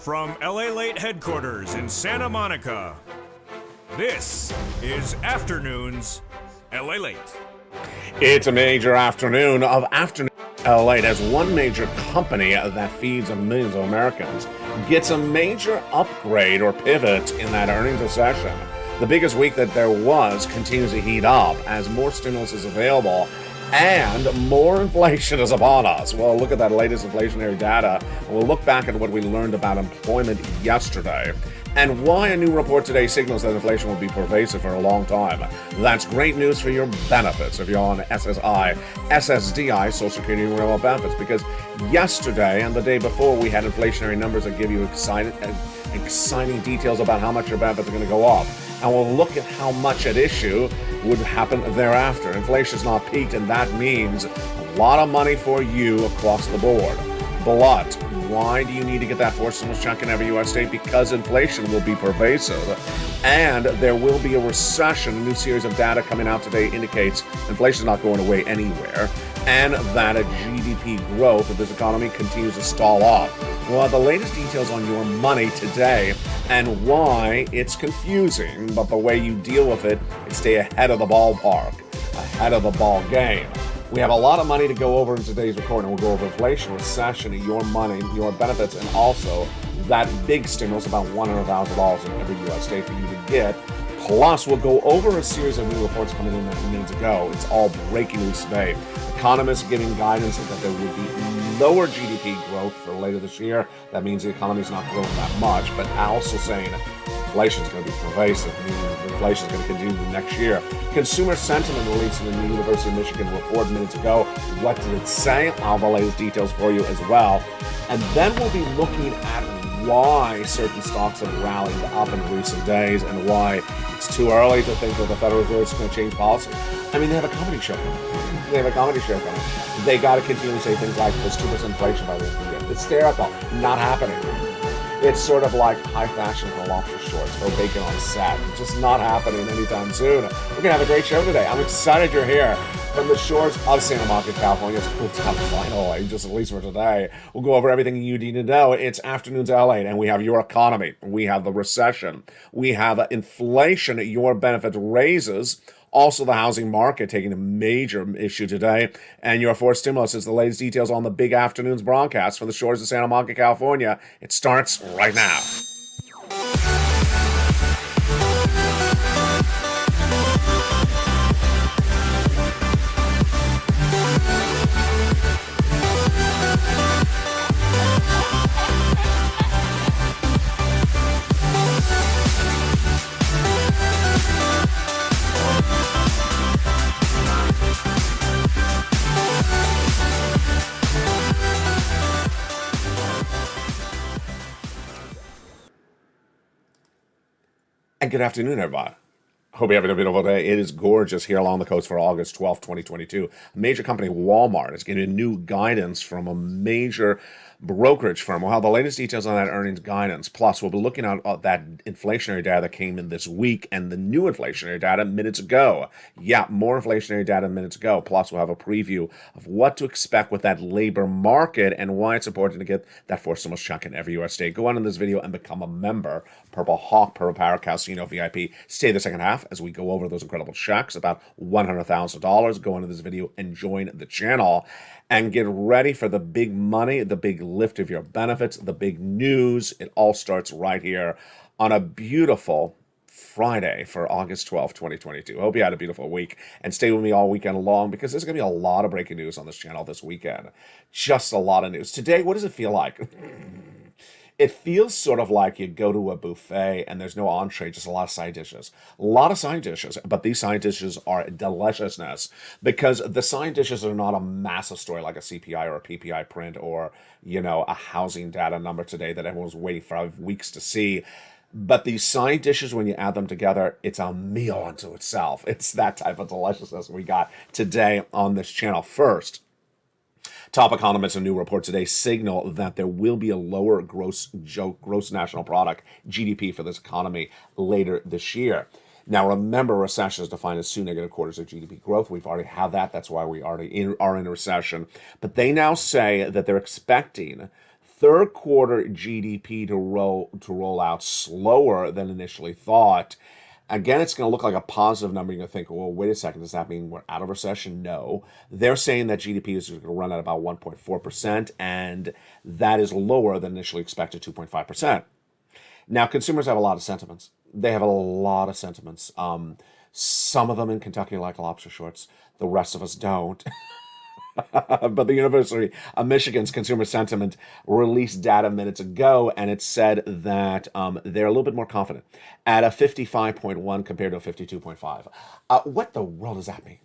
From LALATE headquarters in Santa Monica, this is Afternoons LALATE. It's a major afternoon of Afternoon LALATE as one major company that feeds millions of Americans gets a major upgrade or pivot in that earnings recession. The biggest week that there was continues to heat up as more stimulus is available and more inflation is upon us. Well, look at that latest inflationary data. We'll look back at what we learned about employment yesterday and why a new report today signals that inflation will be pervasive for a long time. That's great news for your benefits if you're on SSI, SSDI, Social Security and Railroad benefits, because yesterday and the day before we had inflationary numbers that give you exciting details about how much your benefits are going to go up. And we'll look at how much at issue would happen thereafter. Inflation's not peaked, and that means a lot of money for you across the board. But why do you need to get that forced stimulus check in every U.S. state? Because inflation will be pervasive, and there will be a recession. A new series of data coming out today indicates inflation's not going away anywhere, and that a GDP growth of this economy continues to stall off. We'll have the latest details on your money today and why it's confusing, but the way you deal with it is stay ahead of the ballpark, ahead of the ball game. We have a lot of money to go over in today's recording. We'll go over inflation, recession, your money, your benefits, and also that big stimulus, about $100,000 in every U.S. state for you to get. Plus, we'll go over a series of new reports coming in minutes ago. It's all breaking news today. Economists giving guidance that there would be lower GDP growth for later this year. That means the economy is not growing that much, but also saying inflation is going to be pervasive, meaning inflation is going to continue next year. Consumer sentiment released in the University of Michigan report minutes ago. What did it say? I'll have the latest details for you as well. And then we'll be looking at why certain stocks have rallied up in recent days and why it's too early to think that the Federal Reserve is going to change policy. I mean, they have a comedy show coming. They got to continue to say things like there's 2% inflation by the end of the year. It's hysterical. Not happening. It's sort of like high fashion for lobster shorts or bacon on set. It's just not happening anytime soon. We're going to have a great show today. I'm excited you're here. From the shores of Santa Monica, California, it's a cool time finally, just at least for today. We'll go over everything you need to know. It's Afternoons LA, and we have your economy. We have the recession. We have inflation, your benefit raises. Also, the housing market taking a major issue today. And your forced stimulus is the latest details on the big Afternoons broadcast from the shores of Santa Monica, California. It starts right now. And good afternoon, everybody. Hope you're having a beautiful day. It is gorgeous here along the coast for August 12th, 2022. A major company, Walmart, is getting new guidance from a major brokerage firm. We'll have the latest details on that earnings guidance. Plus, we'll be looking at that inflationary data that came in this week and the new inflationary data minutes ago. Yeah, more inflationary data minutes ago. Plus, we'll have a preview of what to expect with that labor market and why it's important to get that forced stimulus check in every U.S. state. Go on in this video and become a member. Purple Hawk, Purple Power Casino VIP. Stay the second half as we go over those incredible checks, about $100,000. Go into this video and join the channel and get ready for the big money, the big lift of your benefits, the big news. It all starts right here on a beautiful Friday for August 12th, 2022. Hope you had a beautiful week and stay with me all weekend long because there's going to be a lot of breaking news on this channel this weekend. Just a lot of news. Today, what does it feel like? It feels sort of like you go to a buffet and there's no entree, just a lot of side dishes. A lot of side dishes, but these side dishes are deliciousness because the side dishes are not a massive story like a CPI or a PPI print or, a housing data number today that everyone's waiting for weeks to see. But these side dishes, when you add them together, it's a meal unto itself. It's that type of deliciousness we got today on this channel. First, top economists, a new report today signal that there will be a lower gross national product, GDP, for this economy later this year. Now, remember, recession is defined as 2 negative quarters of GDP growth. We've already had that. That's why we already are in a recession. But they now say that they're expecting third quarter GDP to roll out slower than initially thought. Again, it's going to look like a positive number. You're going to think, well, wait a second, does that mean we're out of recession? No. They're saying that GDP is going to run at about 1.4%, and that is lower than initially expected, 2.5%. Now, consumers have a lot of sentiments. They have a lot of sentiments. Some of them in Kentucky like lobster shorts. The rest of us don't. But the University of Michigan's consumer sentiment released data minutes ago, and it said that they're a little bit more confident at a 55.1 compared to a 52.5. What the world does that mean?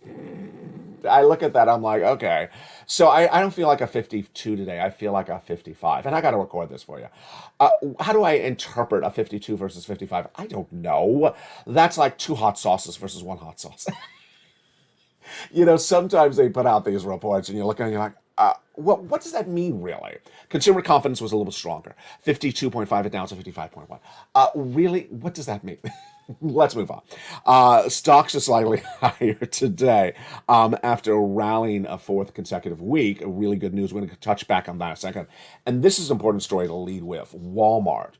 I look at that, I'm like, okay. So I don't feel like a 52 today. I feel like a 55. And I got to record this for you. How do I interpret a 52 versus 55? I don't know. That's like two hot sauces versus one hot sauce. Sometimes they put out these reports and you're looking and you're like, what does that mean, really? Consumer confidence was a little stronger. 52.5, and now it's a 55.1. Really? What does that mean? Let's move on. Stocks are slightly higher today after rallying a fourth consecutive week. Really good news. We're going to touch back on that in a second. And this is an important story to lead with. Walmart.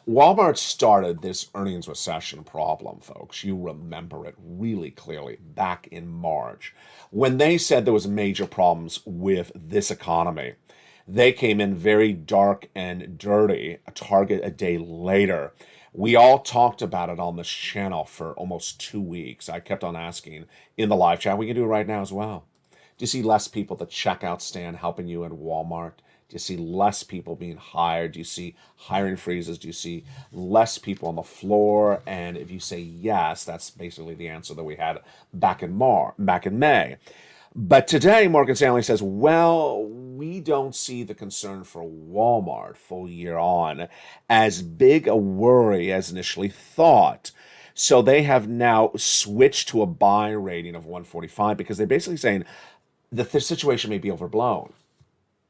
Walmart started this earnings recession problem, folks. You remember it really clearly back in March when they said there was major problems with this economy. They came in very dark and dirty, a target a day later. We all talked about it on this channel for almost 2 weeks. I kept on asking in the live chat. We can do it right now as well. Do you see less people at the checkout stand helping you at Walmart? Do you see less people being hired? Do you see hiring freezes? Do you see less people on the floor? And if you say yes, that's basically the answer that we had back in May. But today, Morgan Stanley says, well, we don't see the concern for Walmart full year on as big a worry as initially thought. So they have now switched to a buy rating of 145 because they're basically saying that the situation may be overblown.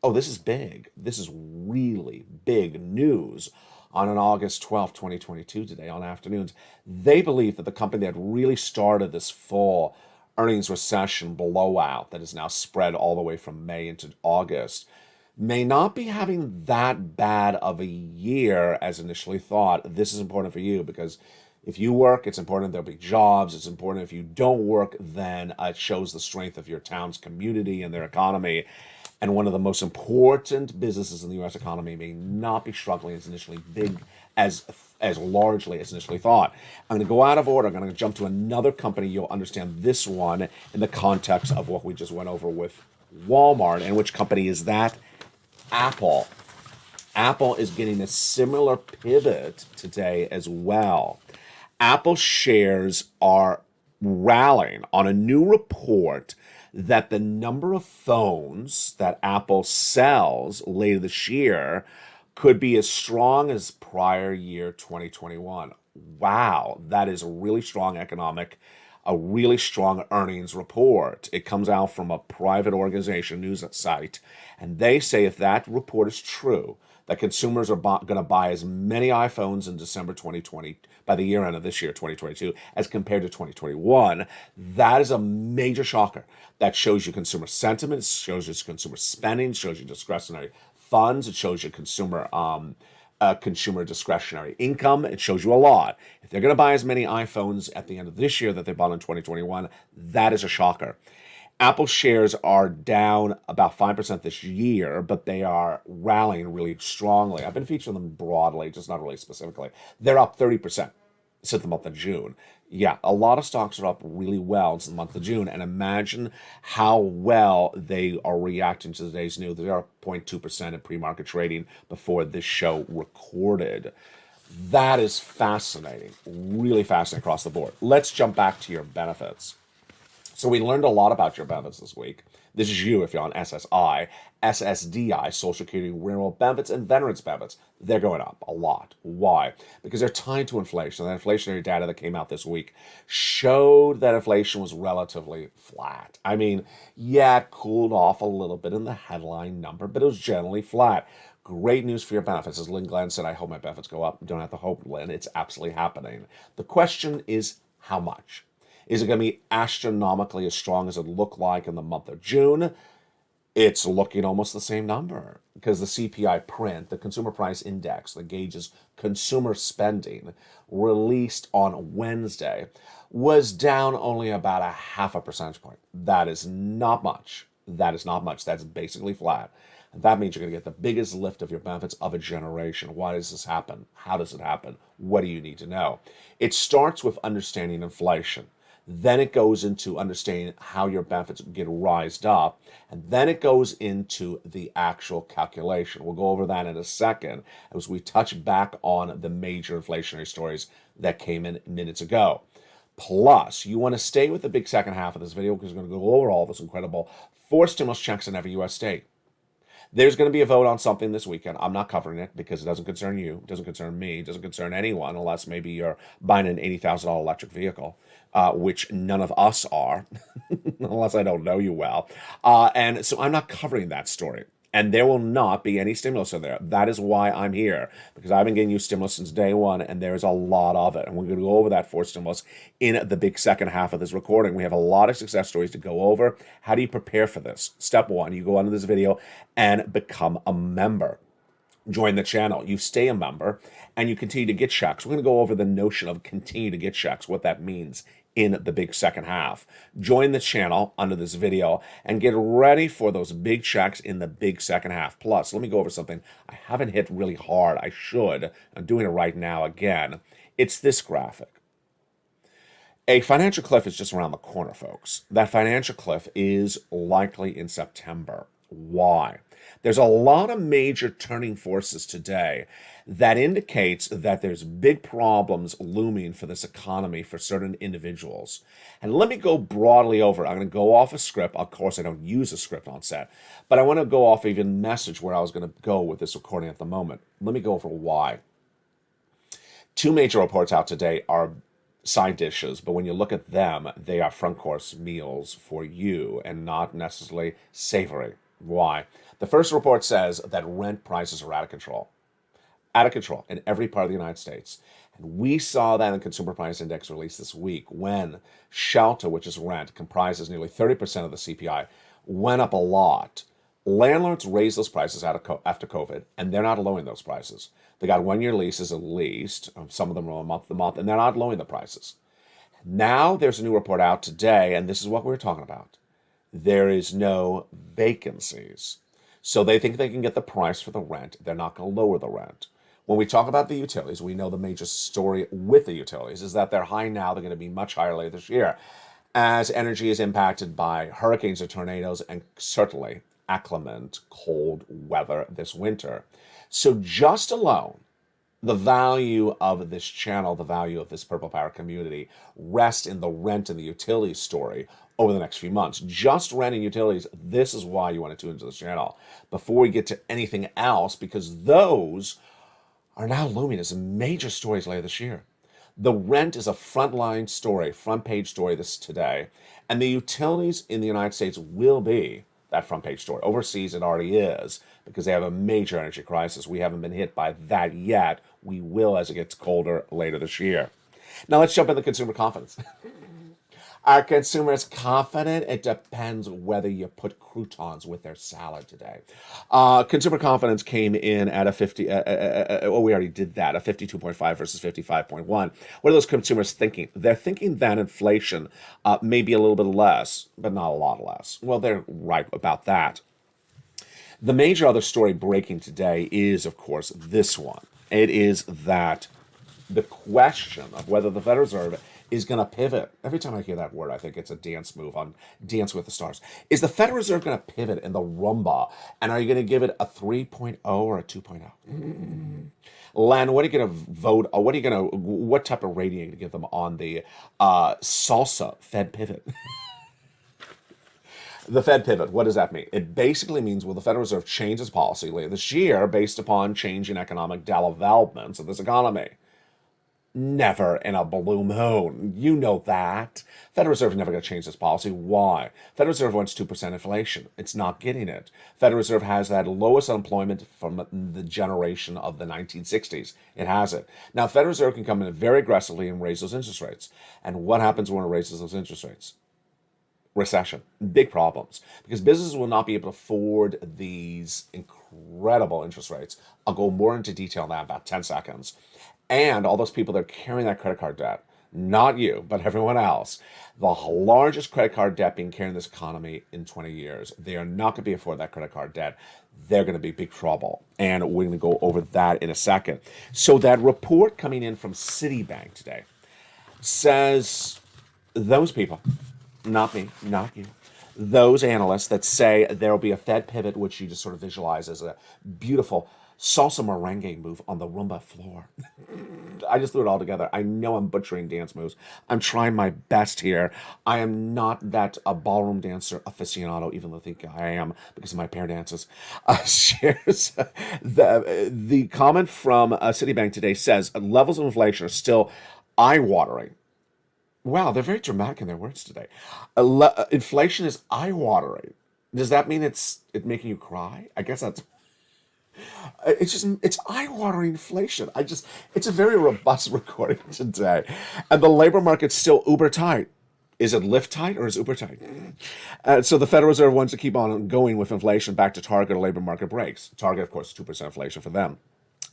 Oh, this is big. This is really big news on an August 12th, 2022 today on afternoons. They believe that the company that really started this full earnings recession blowout that is now spread all the way from May into August may not be having that bad of a year as initially thought. This is important for you because if you work, it's important there'll be jobs. It's important if you don't work, then it shows the strength of your town's community and their economy. And one of the most important businesses in the U.S. economy may not be struggling as initially big, as largely as initially thought. I'm going to go out of order. I'm going to jump to another company. You'll understand this one in the context of what we just went over with Walmart. And which company is that? Apple. Apple is getting a similar pivot today as well. Apple shares are rallying on a new report that the number of phones that Apple sells later this year could be as strong as prior year 2021. Wow, that is a really strong a really strong earnings report. It comes out from a private organization news site, and they say if that report is true, that consumers are going to buy as many iPhones in December 2020, by the year end of this year, 2022, as compared to 2021. That is a major shocker. That shows you consumer sentiment, shows you consumer spending, shows you discretionary funds, it shows you consumer discretionary income. It shows you a lot. If they're going to buy as many iPhones at the end of this year that they bought in 2021, that is a shocker. Apple shares are down about 5% this year, but they are rallying really strongly. I've been featuring them broadly, just not really specifically. They're up 30% since the month of June. Yeah, a lot of stocks are up really well since the month of June, and imagine how well they are reacting to today's news. They are up 0.2% in pre-market trading before this show recorded. That is fascinating, really fascinating across the board. Let's jump back to your benefits. So we learned a lot about your benefits this week. This is you if you're on SSI, SSDI, Social Security, Rural Benefits, and Veterans Benefits. They're going up a lot. Why? Because they're tied to inflation. The inflationary data that came out this week showed that inflation was relatively flat. I mean, yeah, it cooled off a little bit in the headline number, but it was generally flat. Great news for your benefits. As Lynn Glenn said, I hope my benefits go up. You don't have to hope, Lynn. It's absolutely happening. The question is, how much? Is it going to be astronomically as strong as it looked like in the month of June? It's looking almost the same number because the CPI print, the Consumer Price Index that gauges consumer spending, released on Wednesday, was down only about a half a percentage point. That is not much. That is not much. That's basically flat. That means you're going to get the biggest lift of your benefits of a generation. Why does this happen? How does it happen? What do you need to know? It starts with understanding inflation. Then it goes into understanding how your benefits get rised up. And then it goes into the actual calculation. We'll go over that in a second as we touch back on the major inflationary stories that came in minutes ago. Plus, you want to stay with the big second half of this video because we're going to go over all this incredible 4 stimulus checks in every U.S. state. There's going to be a vote on something this weekend. I'm not covering it because it doesn't concern you, it doesn't concern me, it doesn't concern anyone unless maybe you're buying an $80,000 electric vehicle, which none of us are, unless I don't know you well. And so I'm not covering that story. And there will not be any stimulus in there. That is why I'm here, because I've been getting you stimulus since day one, and there's a lot of it. And we're going to go over that for stimulus in the big second half of this recording. We have a lot of success stories to go over. How do you prepare for this? Step one, you go under this video and become a member. Join the channel. You stay a member, and you continue to get checks. We're going to go over the notion of continue to get checks, what that means in the big second half. Join the channel under this video and get ready for those big checks in the big second half. Plus, let me go over something I haven't hit really hard. I should. I'm doing it right now again. It's this graphic. A financial cliff is just around the corner, folks. That financial cliff is likely in September. Why? There's a lot of major turning forces today that indicates that there's big problems looming for this economy for certain individuals. And let me go broadly over. I'm going to go off a script. Of course, I don't use a script on set, but I want to go off even message where I was going to go with this recording at the moment. Let me go over why. 2 major reports out today are side dishes, but when you look at them, they are front course meals for you and not necessarily savory. Why? The first report says that rent prices are out of control in every part of the United States. And we saw that in the Consumer Price Index released this week when shelter, which is rent, comprises nearly 30% of the CPI, went up a lot. Landlords raised those prices after COVID, and they're not lowering those prices. They got 1-year leases at least, some of them are month to month, and they're not lowering the prices. Now there's a new report out today, and this is what we're talking about. There is no vacancies. So they think they can get the price for the rent. They're not going to lower the rent. When we talk about the utilities, we know the major story with the utilities is that they're high now. They're going to be much higher later this year as energy is impacted by hurricanes and tornadoes and certainly inclement cold weather this winter. So just alone, the value of this channel, the value of this Purple Power community rests in the rent and the utilities story over the next few months. Just rent and utilities, this is why you want to tune into this channel before we get to anything else, because those are now looming as major stories later this year. The rent is a frontline story, front page story this today, and the utilities in the United States will be that front page story. Overseas, it already is because they have a major energy crisis. We haven't been hit by that yet. We will as it gets colder later this year. Now let's jump into consumer confidence. Are consumers confident? It depends whether you put croutons with their salad today. Consumer confidence came in at a 50, we already did that, a 52.5 versus 55.1. What are those consumers thinking? They're thinking that inflation may be a little bit less, but not a lot less. Well, they're right about that. The major other story breaking today is, of course, this one. It is that the question of whether the Federal Reserve is going to pivot. Every time I hear that word, I think it's a dance move on Dance with the Stars. Is the Federal Reserve going to pivot in the rumba? And are you going to give it a 3.0 or a 2.0? Len, what are you going to vote? Or what type of rating are you going to give them on the salsa Fed pivot? The Fed pivot, what does that mean? It basically means, will the Federal Reserve change its policy later this year based upon changing economic developments of this economy? Never in a blue moon. You know that. Federal Reserve is never going to change this policy. Why? Federal Reserve wants 2% inflation. It's not getting it. Federal Reserve has that lowest unemployment from the generation of the 1960s. It has it. Now, Federal Reserve can come in very aggressively and raise those interest rates. And what happens when it raises those interest rates? recession, big problems, because businesses will not be able to afford these incredible interest rates. I'll go more into detail on that in about 10 seconds. And all those people that are carrying that credit card debt, not you, but everyone else, the largest credit card debt being carried in this economy in 20 years, they are not going to be afford that credit card debt. They're going to be big trouble. And we're going to go over that in a second. So that report coming in from Citibank today says those people, not me, not you, those analysts that say there will be a Fed pivot, which you just sort of visualize as a beautiful salsa merengue move on the Roomba floor. I just threw it all together. I know I'm butchering dance moves. I'm trying my best here. I am not that a ballroom dancer aficionado, even though I think I am because of my pair dances. Shares the comment from Citibank today says levels of inflation are still eye-watering. Wow, they're very dramatic in their words today. Inflation is eye-watering. Does that mean it's making you cry? I guess that's it's eye-watering inflation. It's a very robust recording today. And the labor market's still uber tight. Is it lift tight or is it uber tight? So the Federal Reserve wants to keep on going with inflation back to target or labor market breaks. Target, of course, 2% inflation for them.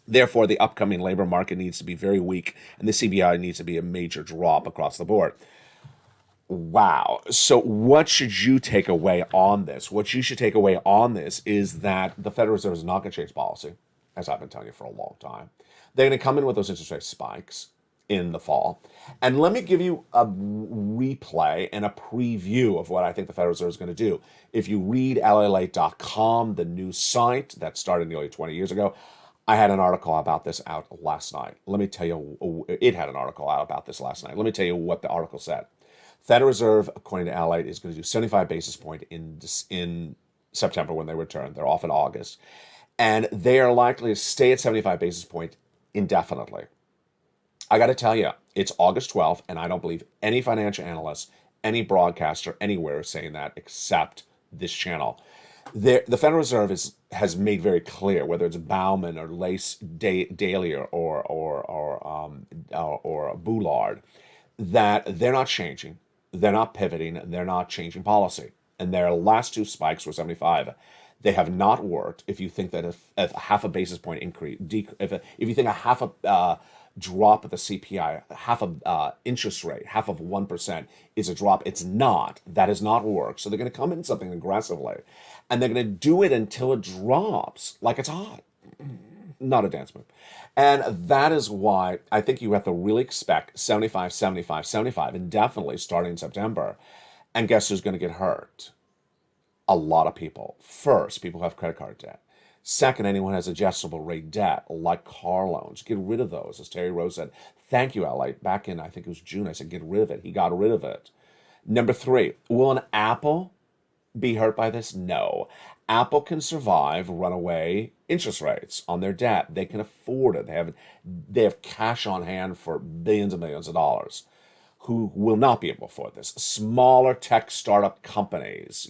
Therefore, the upcoming labor market needs to be very weak, and the CPI needs to be a major drop across the board. Wow. So what should you take away on this? What you should take away on this is that the Federal Reserve is not going to change policy, as I've been telling you for a long time. They're going to come in with those interest rate spikes in the fall. And let me give you a replay and a preview of what I think the Federal Reserve is going to do. If you read LALATE.com, the news site that started nearly 20 years ago, I had an article about this out last night. Let me tell you, it had an article out about this last night. Let me tell you what the article said. Federal Reserve, according to LALATE, is going to do 75 basis point in September when they return. They're off in August. And they are likely to stay at 75 basis point indefinitely. I got to tell you, it's August 12th, and I don't believe any financial analyst, any broadcaster anywhere is saying that except this channel. The Federal Reserve has made very clear, whether it's Bauman or Lace Daly or Boulard, that they're not changing, they're not pivoting, they're not changing policy. And their last two spikes were 75. They have not worked. If you think that if half a basis point increase, if you think a half a drop of the CPI, half of interest rate, half of 1% is a drop, it's not. That has not worked. So they're going to come in something aggressively, and they're going to do it until it drops like it's hot. Not a dance move. And that is why I think you have to really expect 75, 75, 75 indefinitely starting in September. And guess who's going to get hurt? A lot of people. First, people who have credit card debt. Second, anyone who has adjustable rate debt, like car loans. Get rid of those. As Terry Rose said, thank you, LA. Back in, I think it was June, I said, get rid of it. He got rid of it. Number three, will an Apple be hurt by this? No. Apple can survive runaway interest rates on their debt. They can afford it. They have cash on hand for billions and millions of dollars. Who will not be able to afford this? Smaller tech startup companies,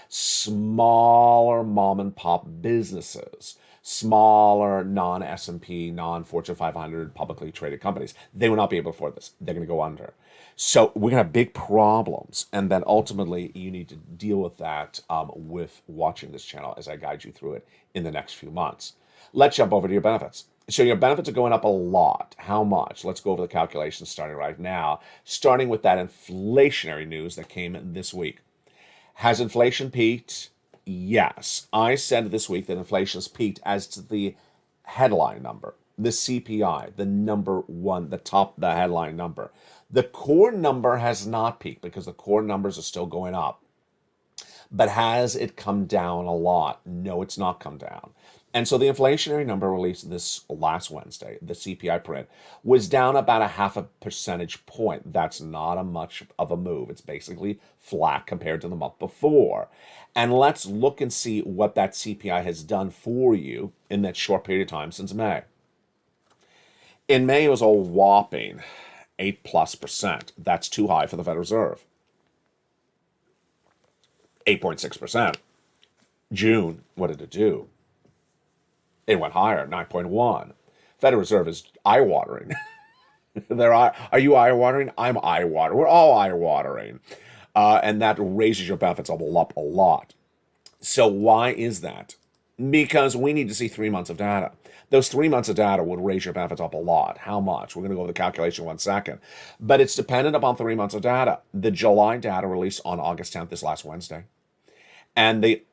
smaller mom and pop businesses, smaller non-S&P, non-Fortune 500 publicly traded companies. They will not be able to afford this. They're going to go under. So we're going to have big problems. And then ultimately you need to deal with that with watching this channel as I guide you through it in the next few months. Let's jump over to your benefits. So your benefits are going up a lot. How much? Let's go over the calculations starting right now, starting with that inflationary news that came in this week. Has inflation peaked? Yes. I said this week that inflation's peaked as to the headline number, the CPI, the number one, the headline number. The core number has not peaked because the core numbers are still going up. But has it come down a lot? No, it's not come down. And so the inflationary number released this last Wednesday, the CPI print, was down about a 0.5 percentage point. That's not a much of a move. It's basically flat compared to the month before. And let's look and see what that CPI has done for you in that short period of time since May. In May, it was a whopping 8+%. That's too high for the Federal Reserve. 8.6%. June, what did it do? It went higher, 9.1. Federal Reserve is eye-watering. Are you eye-watering? I'm eye-watering. We're all eye-watering. and that raises your benefits up a lot. So why is that? Because we need to see 3 months of data. Those 3 months of data would raise your benefits up a lot. How much? We're going to go over the calculation in 1 second. But it's dependent upon 3 months of data. The July data released on August 10th, this last Wednesday. And the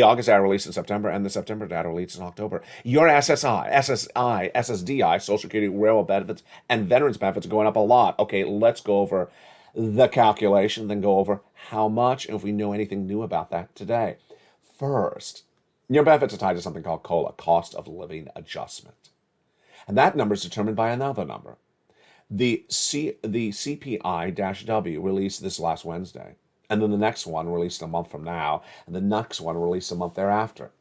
August data released in September, and the September data released in October. Your SSDI, Social Security, Railroad benefits, and veterans benefits are going up a lot. Okay, let's go over the calculation, then go over how much, and if we know anything new about that today. First, your benefits are tied to something called COLA, cost of living adjustment. And that number is determined by another number. The CPI-W released this last Wednesday, and then the next one released a month from now, and the next one released a month thereafter.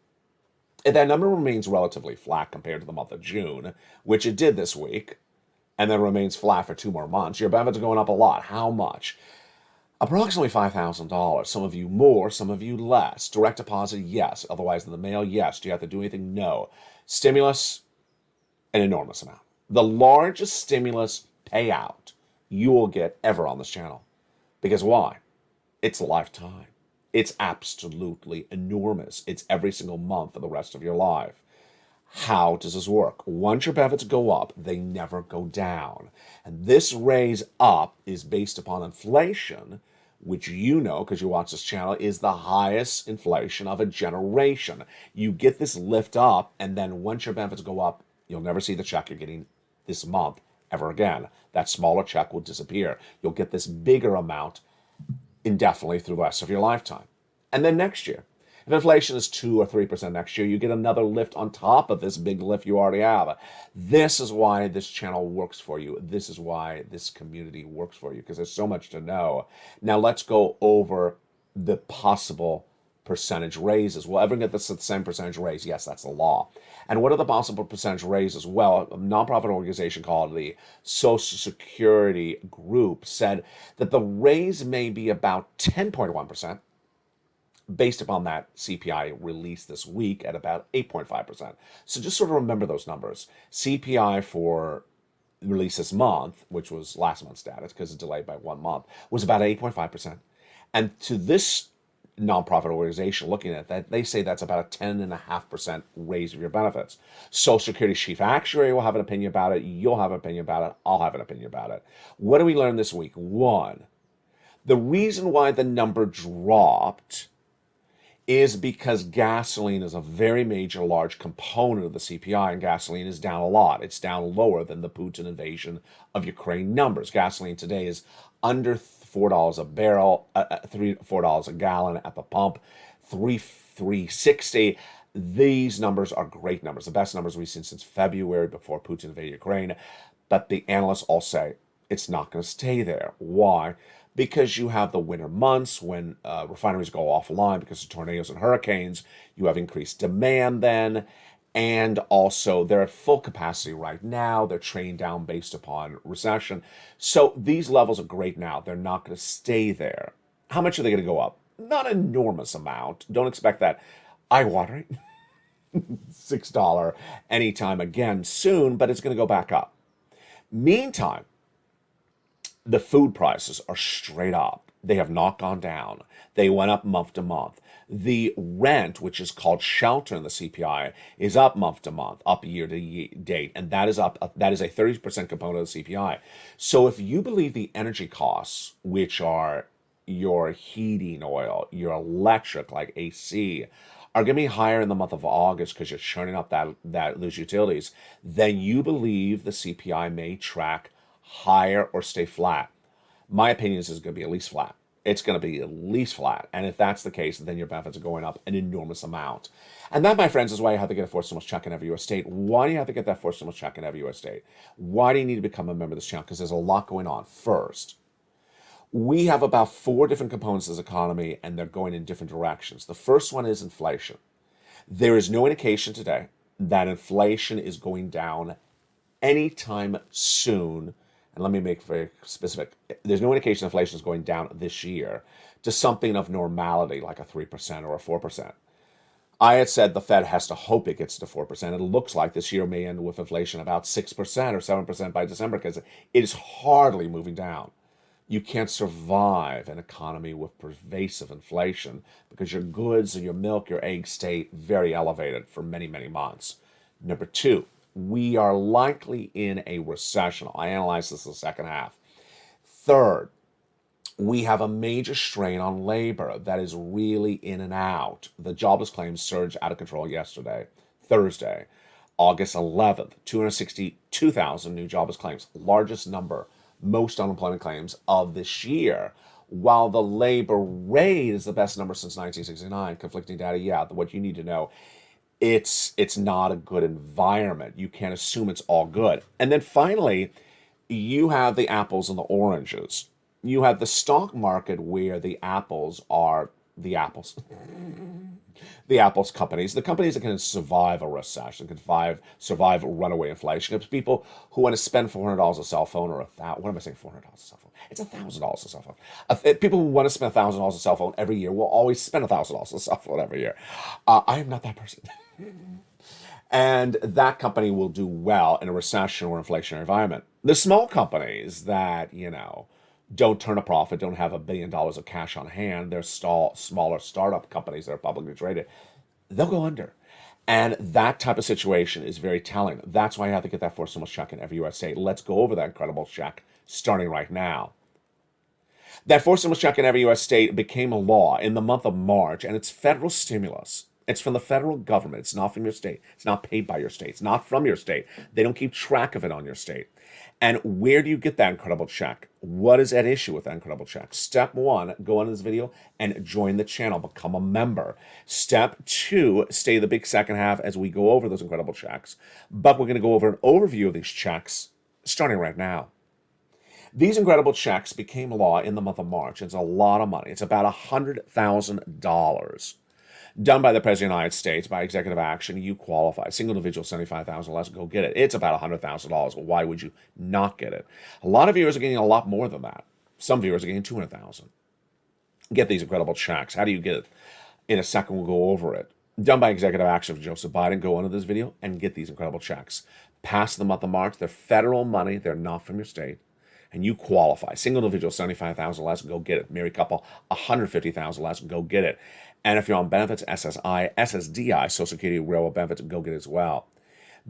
If that number remains relatively flat compared to the month of June, which it did this week, and then remains flat for 2 more months, your benefits are going up a lot. How much? Approximately $5,000. Some of you more, some of you less. Direct deposit, yes. Otherwise, in the mail, yes. Do you have to do anything? No. Stimulus, an enormous amount. The largest stimulus payout you will get ever on this channel. Because why? It's a lifetime. It's absolutely enormous. It's every single month for the rest of your life. How does this work? Once your benefits go up, they never go down. And this raise up is based upon inflation, which you know, because you watch this channel, is the highest inflation of a generation. You get this lift up, and then once your benefits go up, you'll never see the check you're getting this month ever again. That smaller check will disappear. You'll get this bigger amount indefinitely through the rest of your lifetime. And then next year, if inflation is 2 or 3% next year, you get another lift on top of this big lift you already have. This is why this channel works for you. This is why this community works for you, because there's so much to know. Now let's go over the possible percentage raises. Will everyone get the same percentage raise? Yes, that's the law. And what are the possible percentage raises? Well, a nonprofit organization called the Social Security Group said that the raise may be about 10.1%. based upon that CPI release this week at about 8.5%. So just sort of remember those numbers. CPI for release this month, which was last month's data because it's delayed by 1 month, was about 8.5%. And to this nonprofit organization looking at that, they say that's about a 10.5% raise of your benefits. Social Security's chief actuary will have an opinion about it. You'll have an opinion about it. I'll have an opinion about it. What do we learn this week? One, the reason why the number dropped is because gasoline is a very major, large component of the CPI, and gasoline is down a lot. It's down lower than the Putin invasion of Ukraine numbers. Gasoline today is under $4 a barrel, $4 a gallon at the pump, $3.60. These numbers are great numbers, the best numbers we've seen since February before Putin invaded Ukraine. But the analysts all say it's not going to stay there. Why? Because you have the winter months when refineries go offline because of tornadoes and hurricanes. You have increased demand then. And also, they're at full capacity right now. They're trained down based upon recession. So these levels are great now. They're not going to stay there. How much are they going to go up? Not an enormous amount. Don't expect that eye-watering $6 anytime again soon, but it's going to go back up. Meantime, the food prices are straight up. They have not gone down. They went up month to month. The rent, which is called shelter in the CPI, is up month to month, up year to date, and that is up. That is a 30% component of the CPI. So if you believe the energy costs, which are your heating oil, your electric like AC, are going to be higher in the month of August because you're churning up those utilities, then you believe the CPI may track higher or stay flat. My opinion is it's going to be at least flat. It's going to be at least flat. And if that's the case, then your benefits are going up an enormous amount. And that, my friends, is why you have to get a forced stimulus check in every U.S. state. Why do you have to get that forced stimulus check in every U.S. state? Why do you need to become a member of this channel? Because there's a lot going on. First, we have about 4 different components of this economy, and they're going in different directions. The first one is inflation. There is no indication today that inflation is going down anytime soon. And let me make very specific. There's no indication inflation is going down this year to something of normality, like a 3% or a 4%. I had said the Fed has to hope it gets to 4%. It looks like this year may end with inflation about 6% or 7% by December because it is hardly moving down. You can't survive an economy with pervasive inflation because your goods, your milk, your eggs stay very elevated for many, many months. Number two, we are likely in a recession. I analyzed this in the second half. Third, we have a major strain on labor that is really in and out. The jobless claims surged out of control yesterday, Thursday, August 11th, 262,000 new jobless claims, largest number, most unemployment claims of this year. While the labor rate is the best number since 1969, conflicting data, yeah, what you need to know, it's not a good environment. You can't assume it's all good. And then finally, you have the apples and the oranges. You have the stock market where the apples are the apples. The apples companies, the companies that can survive a recession, can survive runaway inflation. It's people who want to spend $400 a cell phone or what am I saying, $400 a cell phone? It's $1,000 a cell phone. People who want to spend $1,000 a cell phone every year will always spend $1,000 a cell phone every year. I am not that person. And that company will do well in a recession or inflationary environment. The small companies that, don't turn a profit, don't have $1 billion of cash on hand, they're smaller startup companies that are publicly traded, they'll go under. And that type of situation is very telling. That's why you have to get that fourth stimulus check in every U.S. state. Let's go over that incredible check starting right now. That fourth stimulus check in every U.S. state became a law in the month of March, and it's federal stimulus. It's from the federal government. It's not from your state. It's not paid by your state. It's not from your state. They don't keep track of it on your state. And where do you get that incredible check? What is at issue with that incredible check? Step one, go on this video and join the channel, become a member. Step two, stay the big second half as we go over those incredible checks. But we're going to go over an overview of these checks starting right now. These incredible checks became law in the month of March. It's a lot of money. It's about $100,000. Done by the President of the United States by executive action, you qualify. Single individual, $75,000 less, go get it. It's about $100,000. Why would you not get it? A lot of viewers are getting a lot more than that. Some viewers are getting $200,000. Get these incredible checks. How do you get it? In a second, we'll go over it. Done by executive action of Joseph Biden. Go into this video and get these incredible checks. Past the month of March, they're federal money. They're not from your state. And you qualify. Single individual, $75,000 less, go get it. Married couple, $150,000 less, go get it. And if you're on benefits, SSI, SSDI, Social Security, Railroad benefits, go get it as well.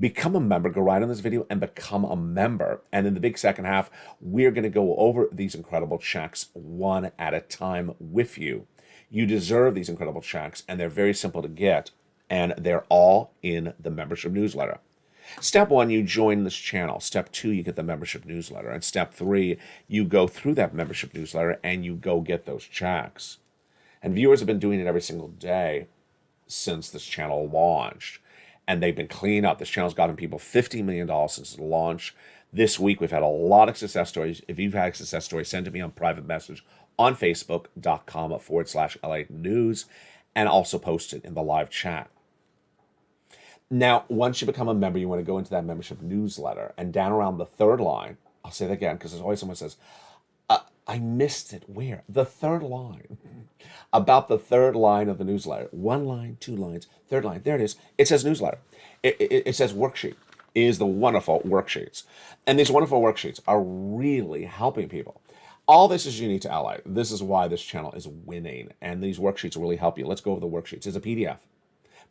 Become a member. Go right on this video and become a member. And in the big second half, we're going to go over these incredible checks one at a time with you. You deserve these incredible checks, and they're very simple to get, and they're all in the membership newsletter. Step one, you join this channel. Step two, you get the membership newsletter. And step three, you go through that membership newsletter and you go get those checks. And viewers have been doing it every single day since this channel launched. And they've been cleaning up. This channel's gotten people $50 million since the launch. This week, we've had a lot of success stories. If you've had a success story, send to me on private message on Facebook.com/LA News, and also post it in the live chat. Now, once you become a member, you want to go into that membership newsletter. And down around the third line, I'll say that again because there's always someone who says, I missed it. Where? The third line. About the third line of the newsletter. One line, two lines, third line. There it is. It says newsletter. It says worksheet. It is the wonderful worksheets. And these wonderful worksheets are really helping people. All this is unique to LA. This is why this channel is winning. And these worksheets really help you. Let's go over the worksheets. It's a PDF.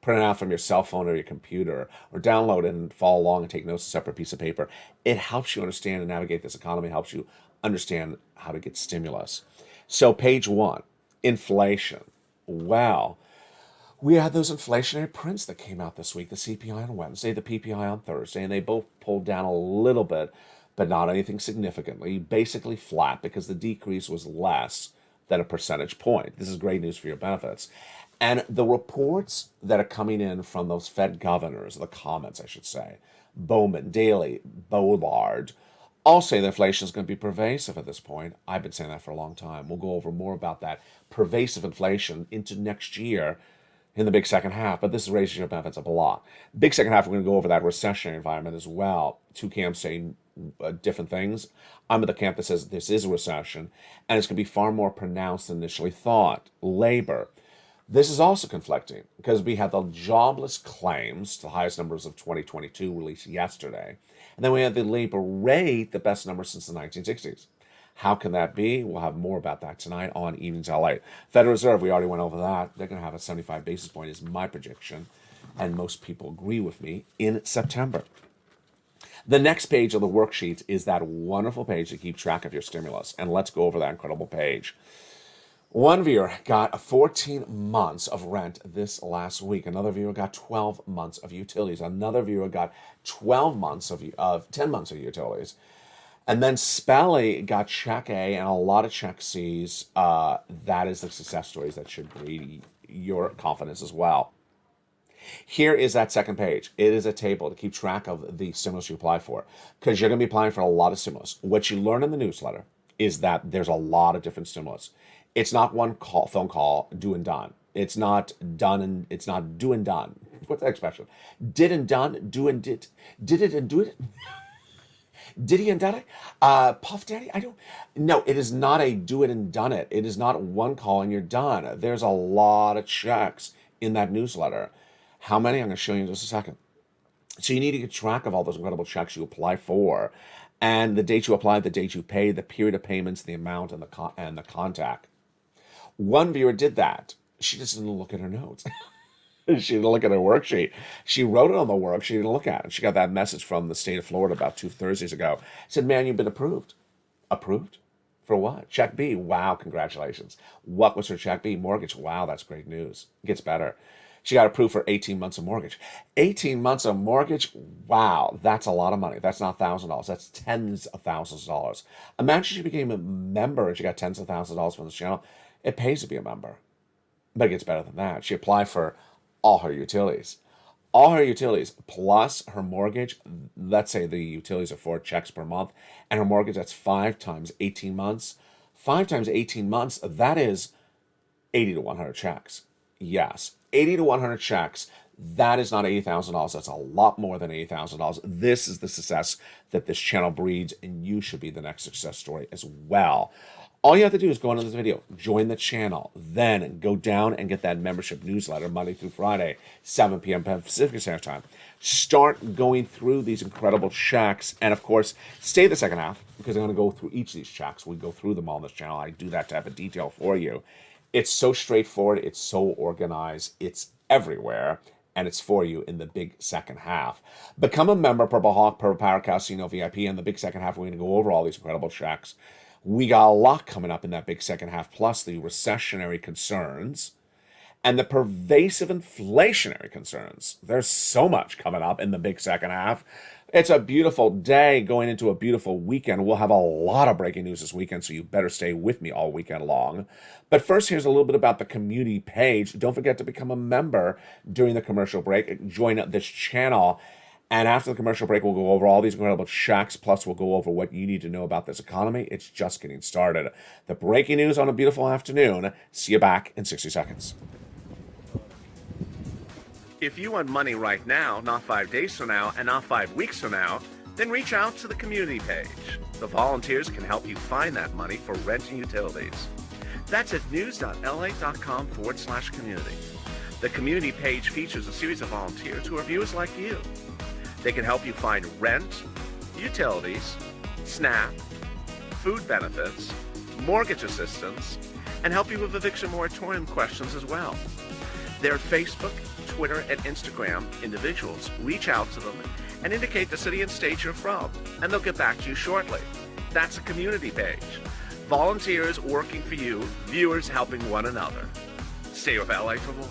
Print it out from your cell phone or your computer, or download it and follow along and take notes on a separate piece of paper. It helps you understand and navigate this economy. It helps you understand how to get stimulus. So page one, inflation. Well, we had those inflationary prints that came out this week, the CPI on Wednesday, the PPI on Thursday, and they both pulled down a little bit, but not anything significantly, basically flat because the decrease was less than a percentage point. This is great news for your benefits. And the reports that are coming in from those Fed governors, the comments, I should say, Bowman, Daly, Bullard, all say that inflation is going to be pervasive at this point. I've been saying that for a long time. We'll go over more about that pervasive inflation into next year in the big second half, but this raises your benefits up a lot. Big second half, we're going to go over that recessionary environment as well. Two camps saying different things. I'm at the camp that says this is a recession, and it's going to be far more pronounced than initially thought. Labor. This is also conflicting because we had the jobless claims, the highest numbers of 2022 released yesterday. And then we had the labor rate, the best number since the 1960s. How can that be? We'll have more about that tonight on Evenings LA. Federal Reserve, we already went over that. They're going to have a 75 basis point is my prediction, and most people agree with me, in September. The next page of the worksheet is that wonderful page to keep track of your stimulus, and let's go over that incredible page. One viewer got 14 months of rent this last week. Another viewer got 12 months of utilities. Another viewer got 10 months of utilities. And then Spelly got check A and a lot of check C's. That is the success stories that should breed your confidence as well. Here is that second page. It is a table to keep track of the stimulus you apply for, because you're going to be applying for a lot of stimulus. What you learn in the newsletter is that there's a lot of different stimulus. It's not one phone call, do and done. It's not done and it's not do and done. What's that expression? Did and done, do and did. Did it and do it. Did he and done it? Puff Daddy? No, it is not a do it and done it. It is not one call and you're done. There's a lot of checks in that newsletter. How many? I'm going to show you in just a second. So you need to get track of all those incredible checks you apply for, and the date you apply, the date you pay, the period of payments, the amount, and the contact. One viewer did that. She just didn't look at her notes. She didn't look at her worksheet. She wrote it on the work. She didn't look at it. She got that message from the state of Florida about 2 Thursdays ago. Said, man, you've been approved. Approved? For what? Check B. Wow, congratulations. What was her check B? Mortgage. Wow, that's great news. It gets better. She got approved for 18 months of mortgage. 18 months of mortgage? Wow, that's a lot of money. That's not $1,000. That's tens of thousands of dollars. Imagine she became a member and she got tens of thousands of dollars from this channel. It pays to be a member. But it gets better than that. She applied for all her utilities. All her utilities plus her mortgage. Let's say the utilities are 4 checks per month. And her mortgage, that's 5 times 18 months. 5 times 18 months, that is 80 to 100 checks. Yes, 80 to 100 checks. That is not $80,000. That's a lot more than $80,000. This is the success that this channel breeds, and you should be the next success story as well. All you have to do is go into this video, join the channel, then go down and get that membership newsletter Monday through Friday, 7 p.m. Pacific Standard Time. Start going through these incredible checks, and of course, stay the second half, because I'm going to go through each of these checks. We go through them all on this channel. I do that type of detail for you. It's so straightforward. It's so organized. It's everywhere. And it's for you in the big second half. Become a member, Purple Hawk, Purple Power Casino VIP. In the big second half, we're going to go over all these incredible checks. We got a lot coming up in that big second half, plus the recessionary concerns and the pervasive inflationary concerns. There's so much coming up in the big second half. It's a beautiful day going into a beautiful weekend. We'll have a lot of breaking news this weekend, so you better stay with me all weekend long. But first, here's a little bit about the community page. Don't forget to become a member during the commercial break. Join this channel. And after the commercial break, we'll go over all these incredible checks. Plus, we'll go over what you need to know about this economy. It's just getting started. The breaking news on a beautiful afternoon. See you back in 60 seconds. If you want money right now, not 5 days from now, and not 5 weeks from now, then reach out to the community page. The volunteers can help you find that money for rent and utilities. That's at news.la.com/community. The community page features a series of volunteers who are viewers like you. They can help you find rent, utilities, SNAP, food benefits, mortgage assistance, and help you with eviction moratorium questions as well. They're Facebook, Twitter, and Instagram individuals. Reach out to them and indicate the city and state you're from, and they'll get back to you shortly. That's a community page. Volunteers working for you, viewers helping one another. Stay with LA for more.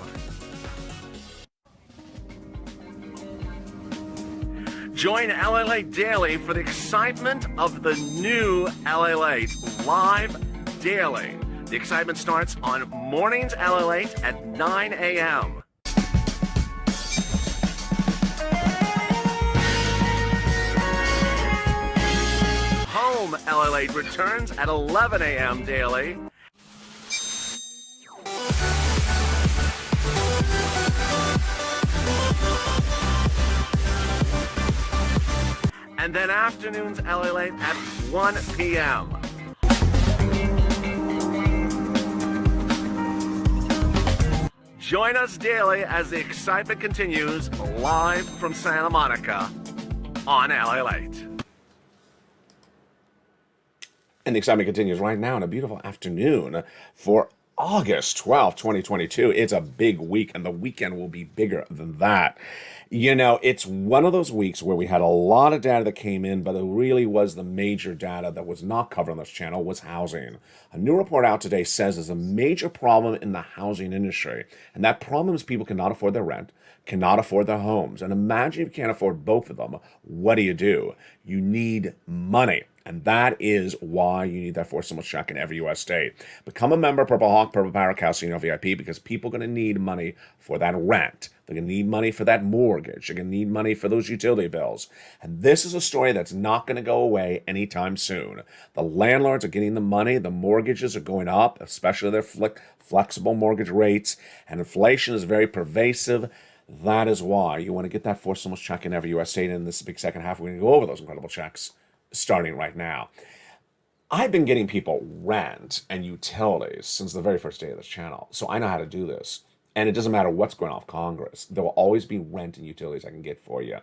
Join LALATE Daily for the excitement of the new LALATE live daily. The excitement starts on mornings LALATE at 9 a.m. Home LALATE returns at 11 a.m. daily. And then afternoons LALATE at 1 p.m. Join us daily as the excitement continues live from Santa Monica on LALATE. And the excitement continues right now on a beautiful afternoon for August 12th, 2022. It's a big week, and the weekend will be bigger than that. You know, it's one of those weeks where we had a lot of data that came in, but it really was the major data that was not covered on this channel was housing. A new report out today says there's a major problem in the housing industry, and that problem is people cannot afford their rent, cannot afford their homes. And imagine if you can't afford both of them, what do? You need money. And that is why you need that forced stimulus check in every U.S. state. Become a member, Purple Hawk, Purple Power, Casino VIP, because people are going to need money for that rent. They're going to need money for that mortgage. They're going to need money for those utility bills. And this is a story that's not going to go away anytime soon. The landlords are getting the money. The mortgages are going up, especially their flexible mortgage rates. And inflation is very pervasive. That is why you want to get that forced stimulus check in every U.S. state. And in this big second half, we're going to go over those incredible checks starting right now. I've been getting people rent and utilities since the very first day of this channel, so I know how to do this. And it doesn't matter what's going on with Congress. There will always be rent and utilities I can get for you.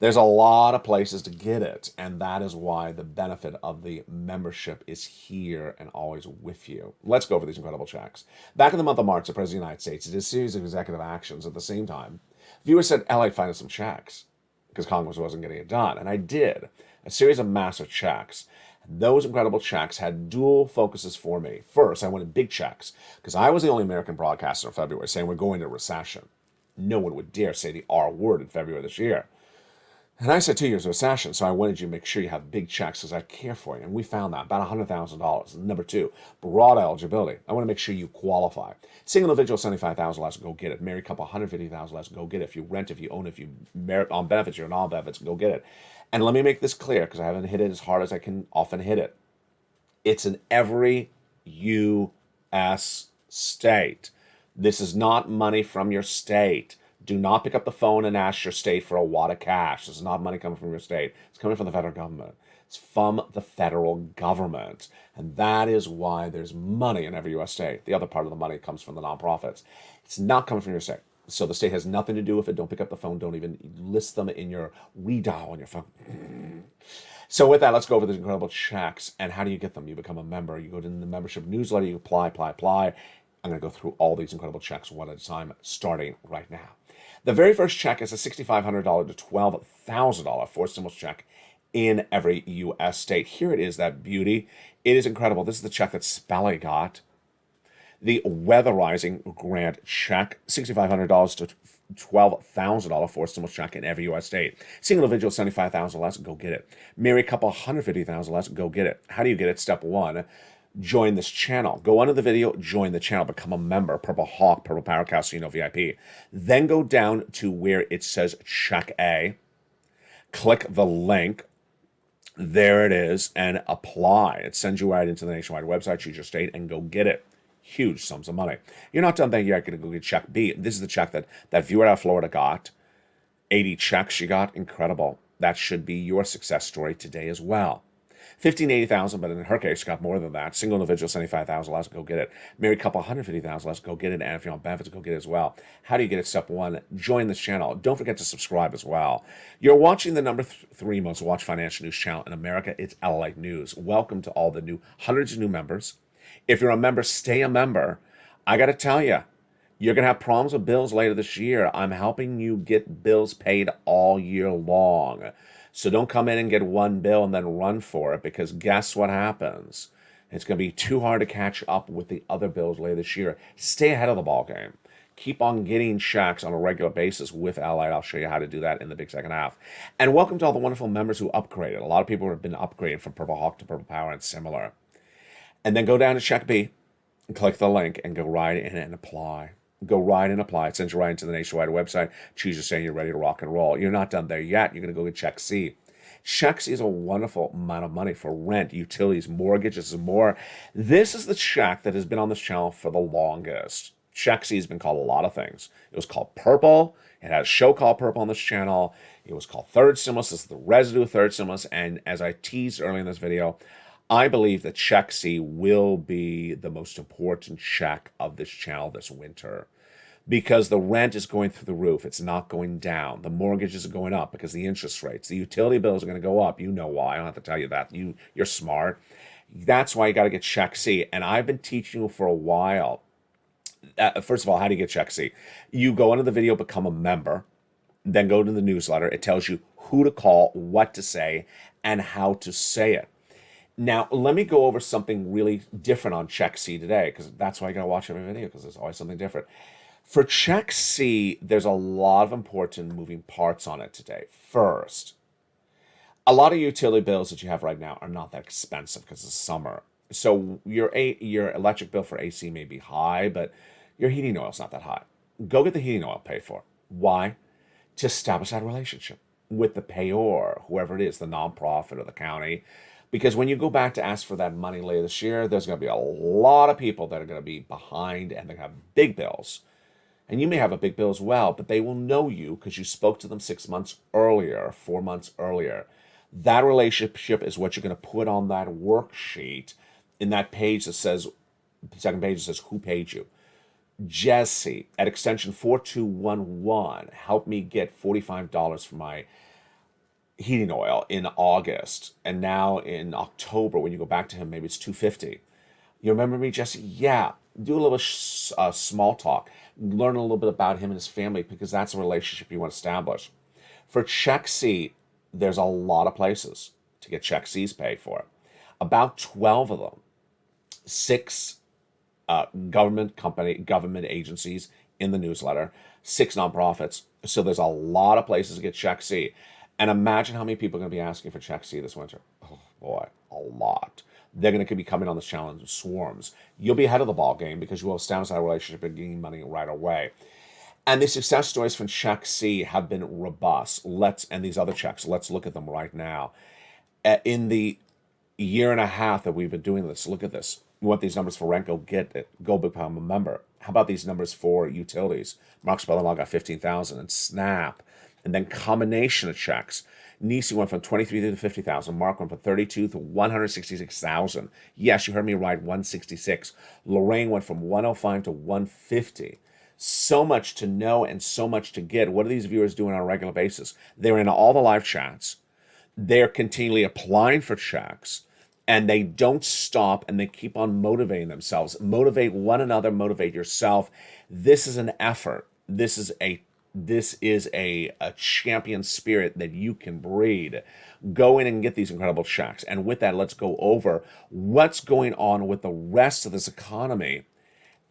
There's a lot of places to get it, and that is why the benefit of the membership is here and always with you. Let's go over these incredible checks. Back in the month of March, the President of the United States did a series of executive actions. At the same time, viewers said, LA, find us some checks, because Congress wasn't getting it done. And I did. A series of massive checks. Those incredible checks had dual focuses for me. First, I wanted big checks, because I was the only American broadcaster in February saying we're going into recession. No one would dare say the R word in February this year. And I said 2 years of recession, so I wanted you to make sure you have big checks because I care for you. And we found that, about $100,000. Number two, broad eligibility. I want to make sure you qualify. Single individual, $75,000 less, go get it. Married couple, $150,000 less, go get it. If you rent, if you own, if you merit on benefits, you're on benefits, go get it. And let me make this clear, because I haven't hit it as hard as I can often hit it. It's in every U.S. state. This is not money from your state. Do not pick up the phone and ask your state for a wad of cash. This is not money coming from your state. It's coming from the federal government. It's from the federal government. And that is why there's money in every U.S. state. The other part of the money comes from the nonprofits. It's not coming from your state. So the state has nothing to do with it. Don't pick up the phone. Don't even list them in your redial on your phone. So with that, let's go over these incredible checks. And how do you get them? You become a member. You go to the membership newsletter. You apply. I'm going to go through all these incredible checks one at a time, starting right now. The very first check is a $6,500 to $12,000 forced stimulus check in every U.S. state. Here it is, that beauty. It is incredible. This is the check that Spelly got. The weatherizing grant check, $6,500 to $12,000 forced stimulus check in every U.S. state. Single individual, $75,000 less, go get it. Married couple, $150,000 less, go get it. How do you get it? Step one, join this channel. Go under the video, join the channel, become a member, Purple Hawk, Purple Power Casino VIP. Then go down to where it says Check A. Click the link. There it is, and apply. It sends you right into the nationwide website, choose your state, and go get it. Huge sums of money. You're not done there yet. You're going to go get check B. This is the check that viewer out of Florida got. 80 checks she got. Incredible. That should be your success story today as well. $15,000, but in her case, she got more than that. Single individual, $75,000 less, go get it. Married couple, $150,000 less, go get it. And if you're on benefits, go get it as well. How do you get it? Step one, join this channel. Don't forget to subscribe as well. You're watching the number 3 most watched financial news channel in America. It's LALATE News. Welcome to all the hundreds of new members. If you're a member, stay a member. I got to tell you, you're going to have problems with bills later this year. I'm helping you get bills paid all year long. So don't come in and get one bill and then run for it, because guess what happens? It's going to be too hard to catch up with the other bills later this year. Stay ahead of the ball game. Keep on getting checks on a regular basis with LALATE. I'll show you how to do that in the big second half. And welcome to all the wonderful members who upgraded. A lot of people have been upgrading from Purple Hawk to Purple Power and similar. And then go down to Check B and click the link and go right in and apply. Go right and apply. It sends you right into the nationwide website. Choose your state. You're ready to rock and roll. You're not done there yet. You're going to go get Check C. Check C is a wonderful amount of money for rent, utilities, mortgages, and more. This is the check that has been on this channel for the longest. Check C has been called a lot of things. It was called Purple. It had a show called Purple on this channel. It was called Third Stimulus. This is the residue of Third Stimulus. And as I teased earlier in this video, I believe that Check C will be the most important check of this channel this winter, because the rent is going through the roof. It's not going down. The mortgages are going up because the interest rates. The utility bills are going to go up. You know why. I don't have to tell you that. You're smart. That's why you got to get Check C. And I've been teaching you for a while. First of all, how do you get Check C? You go into the video, become a member, then go to the newsletter. It tells you who to call, what to say, and how to say it. Now, let me go over something really different on Check C today, because that's why you got to watch every video, because there's always something different. For Check C, there's a lot of important moving parts on it today. First, a lot of utility bills that you have right now are not that expensive because it's summer. So your electric bill for AC may be high, but your heating oil's not that high. Go get the heating oil paid for. Why? To establish that relationship with the payor, whoever it is, the nonprofit or the county. Because when you go back to ask for that money later this year, there's going to be a lot of people that are going to be behind and they have big bills. And you may have a big bill as well, but they will know you because you spoke to them 6 months earlier, 4 months earlier. That relationship is what you're going to put on that worksheet in that page that says, the second page that says, who paid you? Jesse at extension 4211 helped me get $45 for my heating oil in August. And now in October, when you go back to him, maybe it's $250. You remember me, Jesse? Yeah. Do a little small talk. Learn a little bit about him and his family, because that's a relationship you want to establish. For Check C, there's a lot of places to get Check C's paid for. About 12 of them. 6 government agencies in the newsletter, 6 nonprofits. So there's a lot of places to get Check C. And imagine how many people are going to be asking for Check C this winter. Oh boy, a lot. They're going to be coming on this challenge in swarms. You'll be ahead of the ball game because you will establish that relationship and gain money right away. And the success stories from Check C have been robust. And these other checks, let's look at them right now. In the year and a half that we've been doing this, look at this. You want these numbers for rent? Go get it. Go become a member. How about these numbers for utilities? Maxwell and I got 15,000, and Snap, and then combination of checks. Nisi went from 23 to 50,000. Mark went from 32 to 166,000. Yes, you heard me right, 166. Lorraine went from 105 to 150. So much to know and so much to get. What are these viewers doing on a regular basis? They're in all the live chats. They're continually applying for checks, and they don't stop, and they keep on motivating themselves. Motivate one another, motivate yourself. This is an effort. This is a champion spirit that you can breed. Go in and get these incredible checks. And with that, let's go over what's going on with the rest of this economy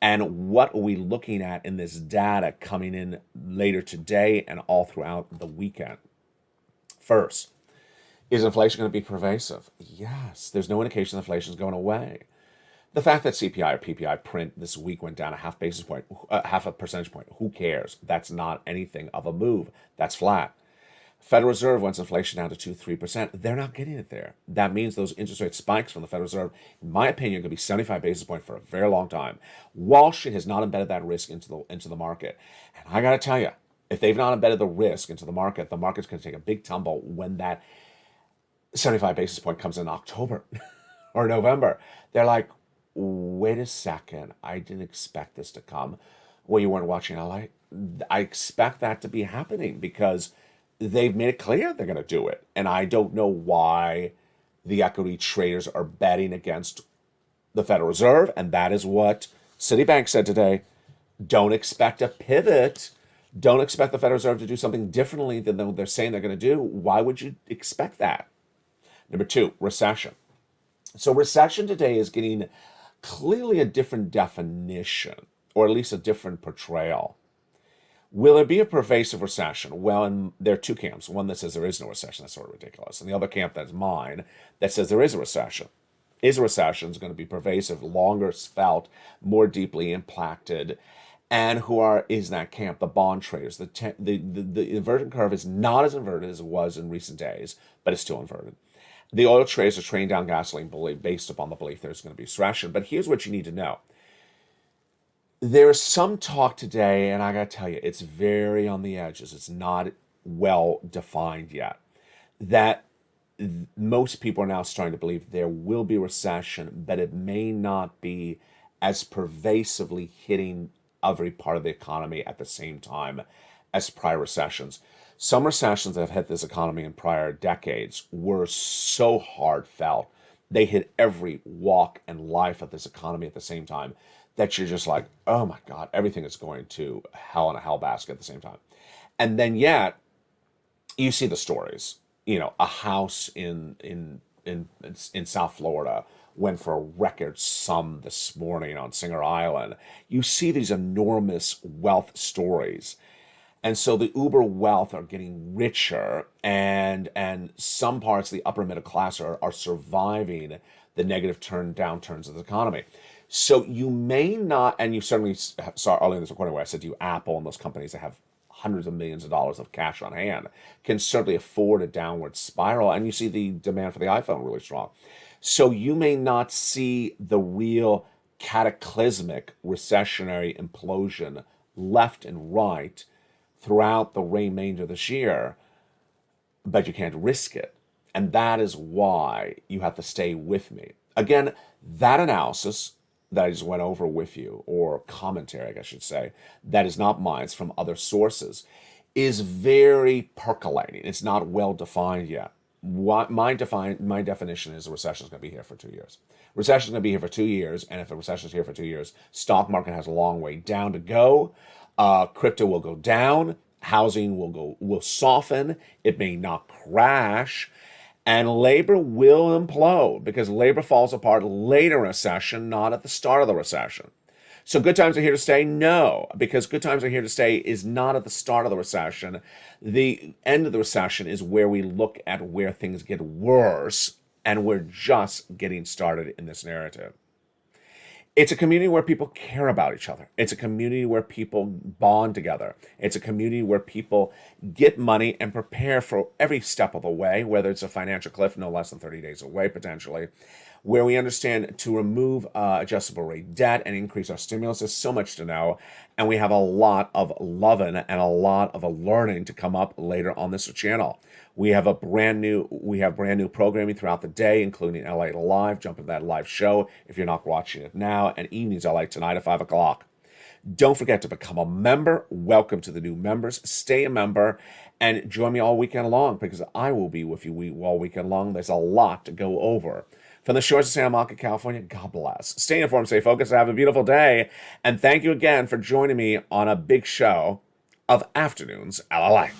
and what are we looking at in this data coming in later today and all throughout the weekend. First, is inflation going to be pervasive? Yes. There's no indication inflation is going away. The fact that CPI or PPI print this week went down a half a percentage point, who cares? That's not anything of a move. That's flat. Federal Reserve wants inflation down to 2-3%. They're not getting it there. That means those interest rate spikes from the Federal Reserve, in my opinion, are going to be 75 basis points for a very long time. Wall Street has not embedded that risk into the market. And I got to tell you, if they've not embedded the risk into the market's going to take a big tumble when that 75 basis point comes in October or November. They're like, wait a second, I didn't expect this to come. Well, you weren't watching LALATE. I expect that to be happening because they've made it clear they're going to do it. And I don't know why the equity traders are betting against the Federal Reserve. And that is what Citibank said today. Don't expect a pivot. Don't expect the Federal Reserve to do something differently than what they're saying they're going to do. Why would you expect that? Number 2, recession. So recession today is getting clearly a different definition, or at least a different portrayal. Will there be a pervasive recession? Well, there are 2 camps. One that says there is no recession. That's sort of ridiculous. And the other camp, that's mine, that says there is a recession. Is a recession going to be pervasive, longer felt, more deeply impacted? And is that camp? The bond traders. The inverted curve is not as inverted as it was in recent days, but it's still inverted. The oil traders are trading down gasoline based upon the belief there's going to be recession. But here's what you need to know. There is some talk today, and I got to tell you, it's very on the edges. It's not well defined yet. That most people are now starting to believe there will be recession, but it may not be as pervasively hitting every part of the economy at the same time as prior recessions. Some recessions that have hit this economy in prior decades were so hard felt They hit every walk and life of this economy at the same time, that you're just like, oh my God, everything is going to hell in a hell basket at the same time. And then yet you see the stories. A house in South Florida went for a record sum this morning on Singer Island. You see these enormous wealth stories. And so the uber wealth are getting richer, and some parts of the upper middle class are surviving the negative downturns of the economy. So you may not, and you certainly saw earlier in this recording where I said to you, Apple and those companies that have hundreds of millions of dollars of cash on hand can certainly afford a downward spiral. And you see the demand for the iPhone really strong. So you may not see the real cataclysmic recessionary implosion left and right throughout the remainder of this year, but you can't risk it. And that is why you have to stay with me. Again, that analysis that I just went over with you, or commentary, I guess I should say, that is not mine, it's from other sources, is very percolating. It's not well defined yet. My definition is a recession is going to be here for 2 years. Recession is going to be here for 2 years, and if a recession is here for 2 years, stock market has a long way down to go. Crypto will go down. Housing will soften. It may not crash. And labor will implode, because labor falls apart later in a recession, not at the start of the recession. So good times are here to stay? No, because good times are here to stay is not at the start of the recession. The end of the recession is where we look at where things get worse, and we're just getting started in this narrative. It's a community where people care about each other. It's a community where people bond together. It's a community where people get money and prepare for every step of the way, whether it's a financial cliff no less than 30 days away, potentially, where we understand to remove adjustable rate debt and increase our stimulus. There's so much to know, and we have a lot of loving and a lot of learning to come up later on this channel. We have brand new programming throughout the day, including LA Live. Jump into that live show if you're not watching it now, and evenings LA tonight at 5 o'clock. Don't forget to become a member. Welcome to the new members. Stay a member and join me all weekend long, because I will be with you all weekend long. There's a lot to go over. From the shores of Santa Monica, California, God bless. Stay informed, stay focused, have a beautiful day. And thank you again for joining me on a big show of Afternoons LALATE.